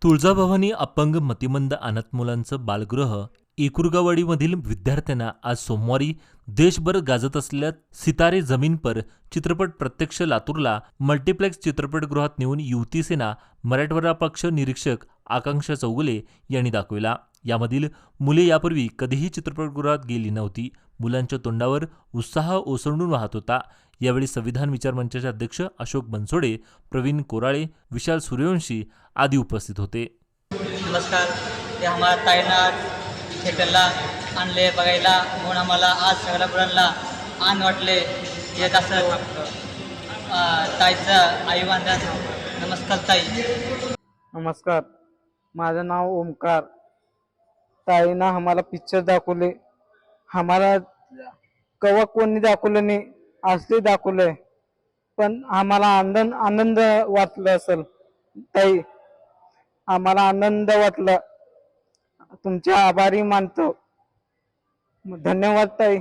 तुळजाभवानी अपंग मतिमंद अनाथ मुलांचं बालगृह एकुरगावाडीमधील विद्यार्थ्यांना आज सोमवारी देशभर गाजत असलेल्या सितारे जमीन पर चित्रपट प्रत्यक्ष लातूरला मल्टिप्लेक्स चित्रपटगृहात नेऊन युवती सेना मराठवाडा पक्ष निरीक्षक आकांक्षा चौगुले यांनी दाखविला। यामधील मुले यापूर्वी कधीही चित्रपटगृहात गेली नव्हती। मुलांच्या तोंडावर उत्साह ओसंडून वाहत होता। यावेळी संविधान विचार मंचाचे अध्यक्ष अशोक बनसोडे, प्रवीण कोराळे, विशाल सूर्यवंशी आदी उपस्थित होते। नमस्कार। ते आम्हाला ताईंना थिएटरला आणले बघायला म्हणून आम्हाला आज सगळ्या मुलांना आनंद वाटले। येत असं ताईचं आई बांधा। नमस्कार ताई। नमस्कार, माझं नाव ओमकार। ताईनं आम्हाला पिक्चर दाखवले, आम्हाला कवा कोणी दाखवलं नाही, असले दाखवलंय, पण आम्हाला आनंद वाटला असेल। ताई, आम्हाला आनंद वाटला, तुमचे आभारी मानतो। धन्यवाद ताई।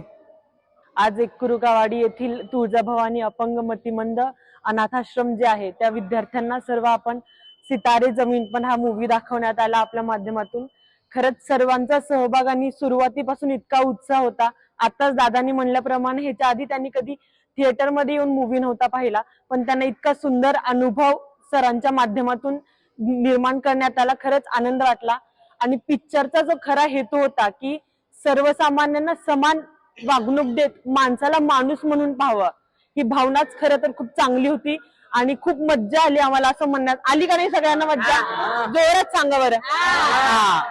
आज एकुरगावाडी येथील तुळजाभवानी अपंग मतिमंद अनाथाश्रम जे आहे त्या विद्यार्थ्यांना सर्व आपण सितारे जमीन पण हा मूवी दाखवण्यात आला आपल्या माध्यमातून। खरंच सर्वांचा सहभाग आणि सुरुवातीपासून इतका उत्साह होता। आताच दादांनी म्हणल्याप्रमाणे ह्याच्या आधी त्यांनी कधी थिएटरमध्ये येऊन मूवी नव्हता पाहिला, पण त्यांना इतका सुंदर अनुभव सरांच्या माध्यमातून निर्माण करण्यात आला। खरंच आनंद वाटला। आणि पिक्चरचा जो खरा हेतू होता की सर्वसामान्यांना समान वागणूक देत माणसाला माणूस म्हणून पाहावं, ही भावनाच खरं तर खूप चांगली होती आणि खूप मज्जा आली आम्हाला। असं म्हणण्यात आली का नाही सगळ्यांना? मज्जा जोरात सांगा बरं।